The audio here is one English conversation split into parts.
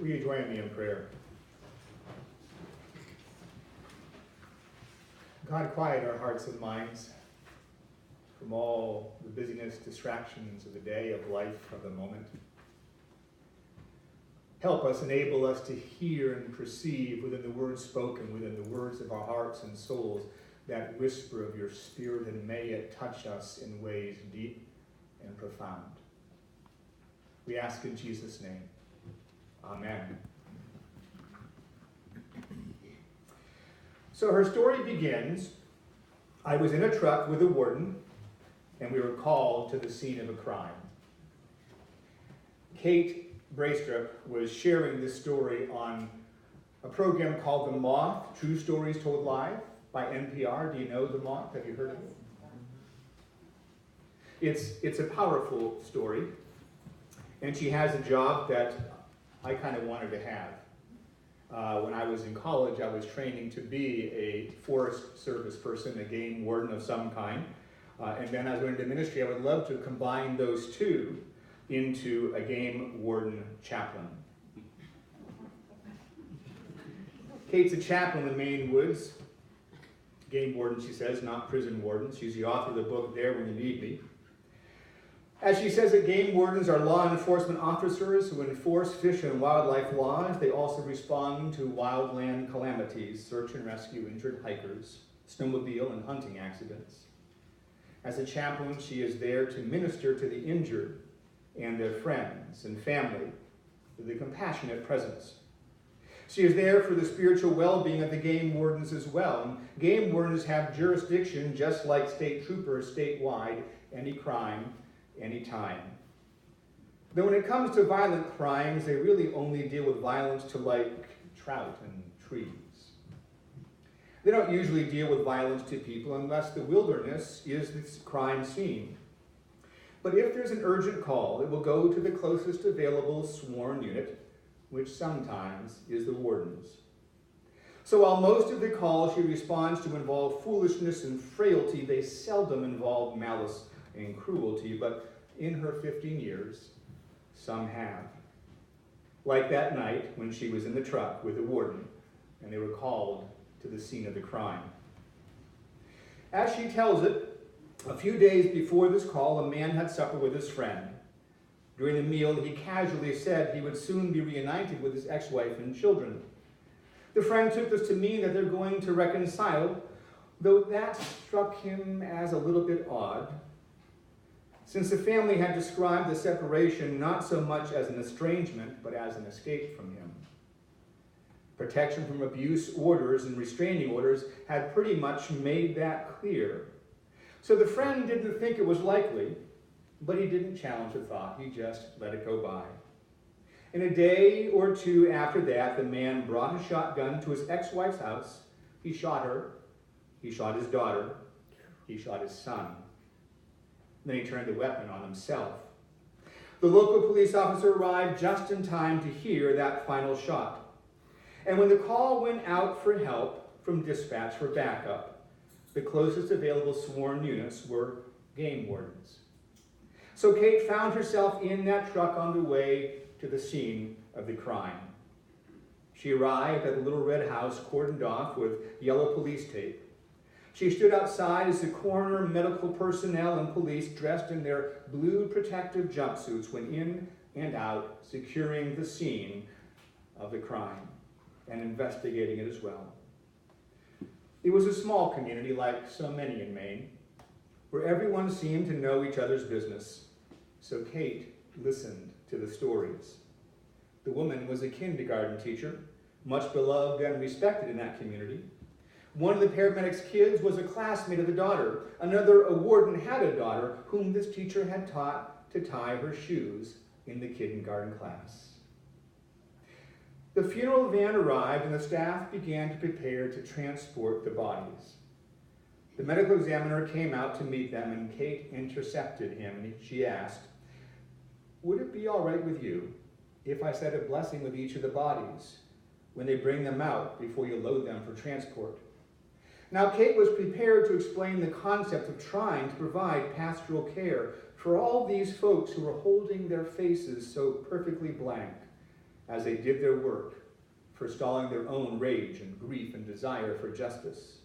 Will you join me in prayer? God, quiet our hearts and minds from all the busyness, distractions of the day, of life, of the moment. Help us, enable us to hear and perceive within the words spoken, within the words of our hearts and souls, that whisper of your Spirit, and may it touch us in ways deep and profound. We ask in Jesus' name. Amen. So her story begins, I was in a truck with a warden, and we were called to the scene of a crime. Kate Braystrup was sharing this story on a program called The Moth, True Stories Told Live by NPR. Do you know The Moth? Have you heard of it? It's a powerful story, and she has a job that I kind of wanted to have. When I was in college, I was training to be a Forest Service person, a game warden of some kind. And then as I went into ministry, I would love to combine those two into a game warden chaplain. Kate's a chaplain in Maine Woods. Game warden, she says, not prison warden. She's the author of the book, There When You Need Me. As she says that game wardens are law enforcement officers who enforce fish and wildlife laws. They also respond to wildland calamities, search and rescue injured hikers, snowmobile and hunting accidents. As a chaplain, she is there to minister to the injured and their friends and family with a compassionate presence. She is there for the spiritual well-being of the game wardens as well. And game wardens have jurisdiction just like state troopers statewide, any crime, anytime. Though when it comes to violent crimes, they really only deal with violence to like trout and trees. They don't usually deal with violence to people unless the wilderness is the crime scene. But if there's an urgent call, it will go to the closest available sworn unit, which sometimes is the warden's. So while most of the calls she responds to involve foolishness and frailty, they seldom involve malice and cruelty, but in her 15 years, some have. Like that night when she was in the truck with the warden, and they were called to the scene of the crime. As she tells it, a few days before this call, a man had supper with his friend. During the meal, he casually said he would soon be reunited with his ex-wife and children. The friend took this to mean that they're going to reconcile, though that struck him as a little bit odd, since the family had described the separation not so much as an estrangement, but as an escape from him. Protection from abuse orders and restraining orders had pretty much made that clear. So the friend didn't think it was likely, but he didn't challenge the thought. He just let it go by. In a day or two after that, the man brought a shotgun to his ex-wife's house. He shot her. He shot his daughter. He shot his son. Then he turned the weapon on himself. The local police officer arrived just in time to hear that final shot. And when the call went out for help from dispatch for backup, the closest available sworn units were game wardens. So Kate found herself in that truck on the way to the scene of the crime. She arrived at the little red house cordoned off with yellow police tape. She stood outside as the coroner, medical personnel, and police dressed in their blue protective jumpsuits went in and out, securing the scene of the crime and investigating it as well. It was a small community, like so many in Maine, where everyone seemed to know each other's business. So Kate listened to the stories. The woman was a kindergarten teacher, much beloved and respected in that community. One of the paramedics' kids was a classmate of the daughter. Another, a warden, had a daughter whom this teacher had taught to tie her shoes in the kindergarten class. The funeral van arrived and the staff began to prepare to transport the bodies. The medical examiner came out to meet them, and Kate intercepted him, and she asked, "Would it be all right with you if I said a blessing with each of the bodies when they bring them out before you load them for transport?" Now, Kate was prepared to explain the concept of trying to provide pastoral care for all these folks who were holding their faces so perfectly blank as they did their work, forestalling their own rage and grief and desire for justice.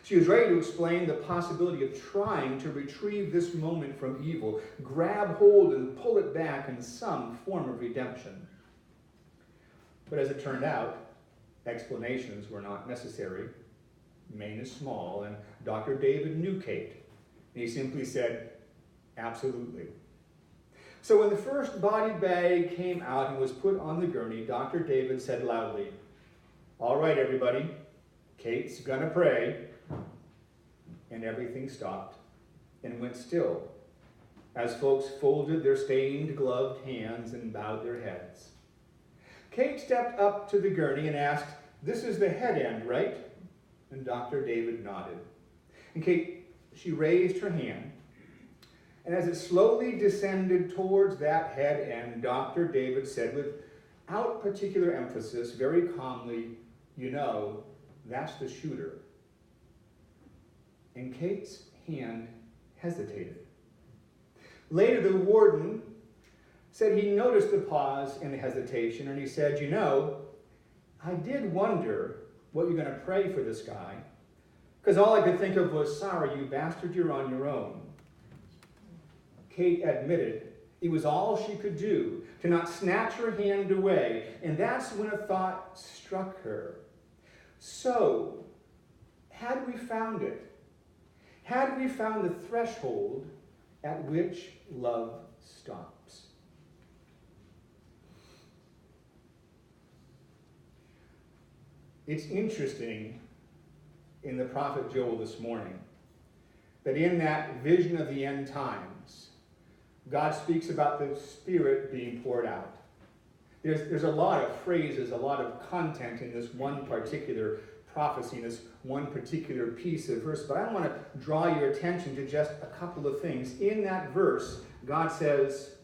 She was ready to explain the possibility of trying to retrieve this moment from evil, grab hold and pull it back in some form of redemption. But as it turned out, explanations were not necessary. Maine is small, and Dr. David knew Kate. And he simply said, absolutely. So when the first body bag came out and was put on the gurney, Dr. David said loudly, all right, everybody, Kate's gonna pray. And everything stopped and went still as folks folded their stained, gloved hands and bowed their heads. Kate stepped up to the gurney and asked, this is the head end, right? And Dr. David nodded. And Kate, she raised her hand, and as it slowly descended towards that head end, Dr. David said without particular emphasis, very calmly, you know, that's the shooter. And Kate's hand hesitated. Later, the warden said he noticed the pause and the hesitation, and he said, you know, I did wonder what you're going to pray for this guy, because all I could think of was, sorry, you bastard, you're on your own. Kate admitted it was all she could do to not snatch her hand away, and that's when a thought struck her. So, had we found it? Had we found the threshold at which love stops? It's interesting in the prophet Joel this morning that in that vision of the end times, God speaks about the Spirit being poured out. There's a lot of phrases, a lot of content in this one particular prophecy, in this one particular piece of verse, but I want to draw your attention to just a couple of things. In that verse, God says,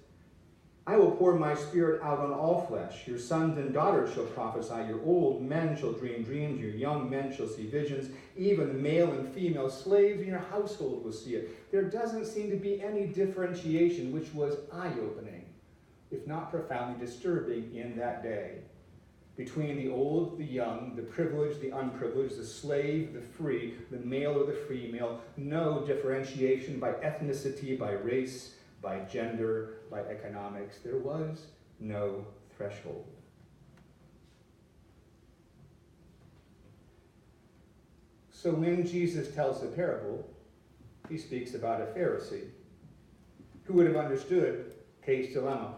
I will pour my Spirit out on all flesh. Your sons and daughters shall prophesy. Your old men shall dream dreams. Your young men shall see visions. Even male and female slaves in your household will see it. There doesn't seem to be any differentiation, which was eye-opening, if not profoundly disturbing in that day, between the old, the young, the privileged, the unprivileged, the slave, the free, the male or the female. No differentiation by ethnicity, by race, by gender, by economics. There was no threshold. So when Jesus tells the parable, he speaks about a Pharisee who would have understood Kate's dilemma.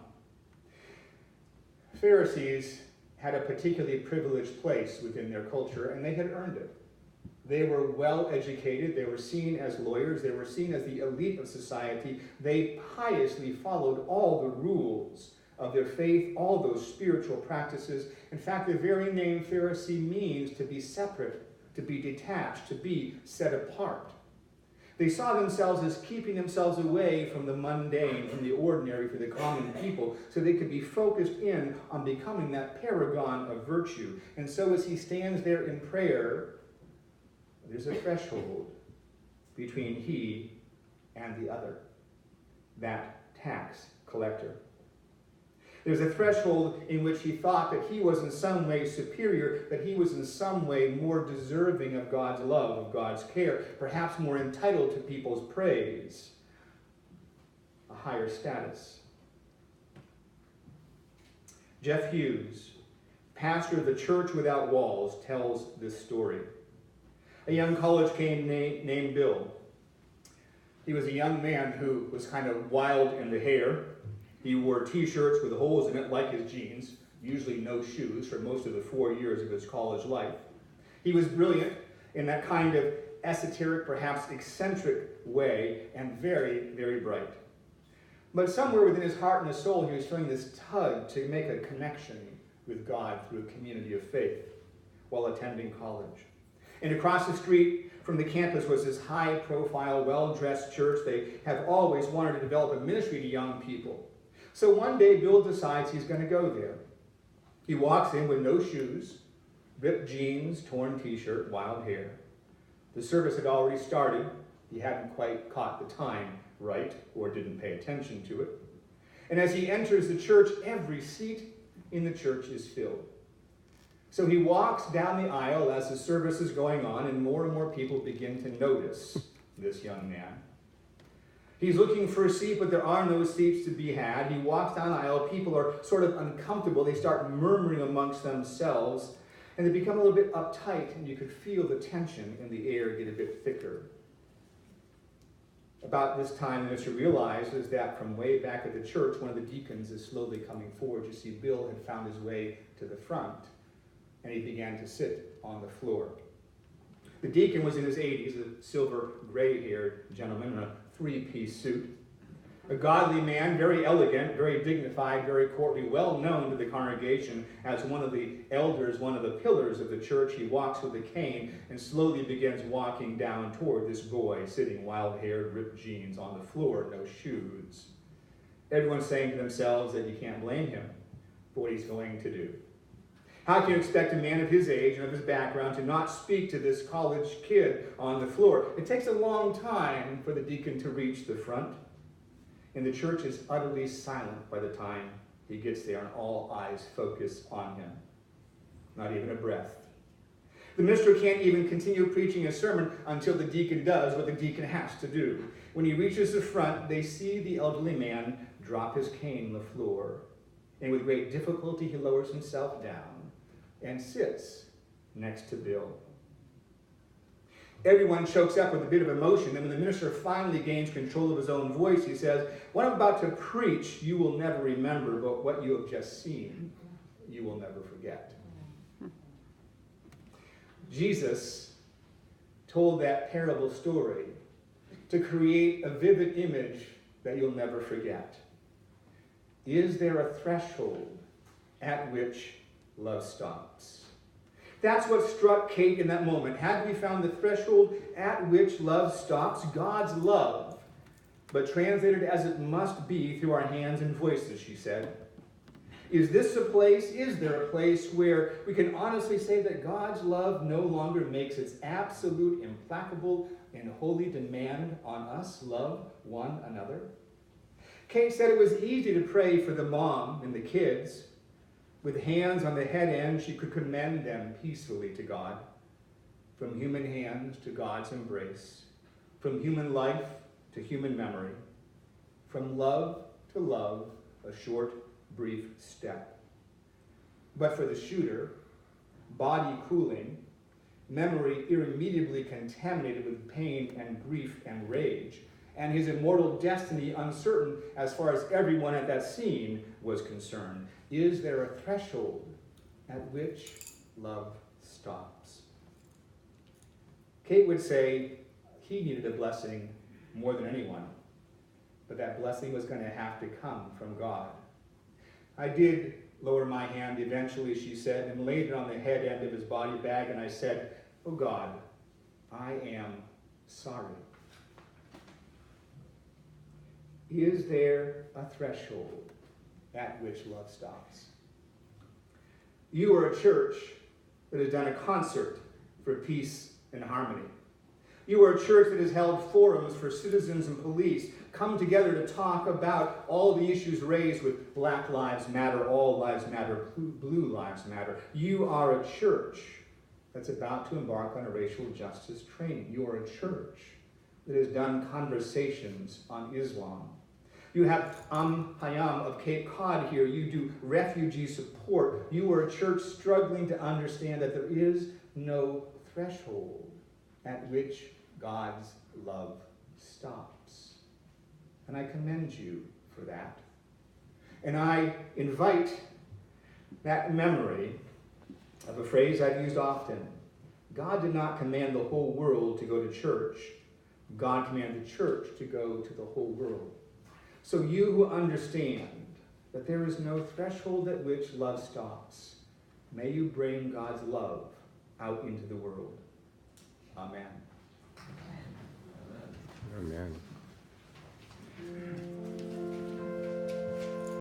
Pharisees had a particularly privileged place within their culture, and they had earned it. They were well educated, they were seen as lawyers, they were seen as the elite of society. They piously followed all the rules of their faith, all those spiritual practices. In fact, the very name Pharisee means to be separate, to be detached, to be set apart. They saw themselves as keeping themselves away from the mundane, from the ordinary, from the common people, so they could be focused in on becoming that paragon of virtue. And so as he stands there in prayer, there's a threshold between he and the other, that tax collector. There's a threshold in which he thought that he was in some way superior, that he was in some way more deserving of God's love, of God's care, perhaps more entitled to people's praise, a higher status. Jeff Hughes, pastor of the Church Without Walls, tells this story. A young college kid named Bill. He was a young man who was kind of wild in the hair. He wore t-shirts with holes in it like his jeans, usually no shoes for most of the 4 years of his college life. He was brilliant in that kind of esoteric, perhaps eccentric way, and very, very bright. But somewhere within his heart and his soul, he was feeling this tug to make a connection with God through a community of faith while attending college. And across the street from the campus was this high-profile, well-dressed church. They have always wanted to develop a ministry to young people. So one day, Bill decides he's going to go there. He walks in with no shoes, ripped jeans, torn t-shirt, wild hair. The service had already started. He hadn't quite caught the time right, or didn't pay attention to it. And as he enters the church, every seat in the church is filled. So he walks down the aisle as the service is going on, and more people begin to notice this young man. He's looking for a seat, but there are no seats to be had. He walks down the aisle. People are sort of uncomfortable. They start murmuring amongst themselves, and they become a little bit uptight, and you could feel the tension in the air get a bit thicker. About this time, the minister realizes that from way back at the church, one of the deacons is slowly coming forward. You see, Bill had found his way to the front, and he began to sit on the floor. The deacon was in his 80s, a silver gray-haired gentleman in a three-piece suit. A godly man, very elegant, very dignified, very courtly, well known to the congregation as one of the elders, one of the pillars of the church. He walks with a cane and slowly begins walking down toward this boy sitting wild-haired, ripped jeans on the floor, no shoes. Everyone's saying to themselves that you can't blame him for what he's going to do. How can you expect a man of his age and of his background to not speak to this college kid on the floor? It takes a long time for the deacon to reach the front, and the church is utterly silent by the time he gets there, and all eyes focus on him. Not even a breath. The minister can't even continue preaching a sermon until the deacon does what the deacon has to do. When he reaches the front, they see the elderly man drop his cane on the floor, and with great difficulty he lowers himself down and sits next to Bill. Everyone chokes up with a bit of emotion, and when the minister finally gains control of his own voice, he says, "What I'm about to preach, you will never remember, but what you have just seen, you will never forget." Jesus told that parable story to create a vivid image that you'll never forget. Is there a threshold at which love stops? That's what struck Kate in that moment. Had we found the threshold at which love stops, God's love, but translated as it must be through our hands and voices, she said. Is there a place where we can honestly say that God's love no longer makes its absolute, implacable, and holy demand on us love one another? Kate said it was easy to pray for the mom and the kids. With hands on the head end, she could commend them peacefully to God. From human hands to God's embrace. From human life to human memory. From love to love, a short, brief step. But for the shooter, body cooling, memory irremediably contaminated with pain and grief and rage, and his immortal destiny uncertain as far as everyone at that scene was concerned. Is there a threshold at which love stops? Kate would say he needed a blessing more than anyone, but that blessing was going to have to come from God. I did lower my hand eventually, she said, and laid it on the head end of his body bag, and I said, "Oh God, I am sorry." Is there a threshold at which love stops? You are a church that has done a concert for peace and harmony. You are a church that has held forums for citizens and police, come together to talk about all the issues raised with Black Lives Matter, All Lives Matter, Blue Lives Matter. You are a church that's about to embark on a racial justice training. You are a church that has done conversations on Islam. You have Hayam of Cape Cod here. You do refugee support. You are a church struggling to understand that there is no threshold at which God's love stops. And I commend you for that. And I invite that memory of a phrase I've used often. God did not command the whole world to go to church. God commanded the church to go to the whole world. So you who understand that there is no threshold at which love stops, may you bring God's love out into the world. Amen. Amen.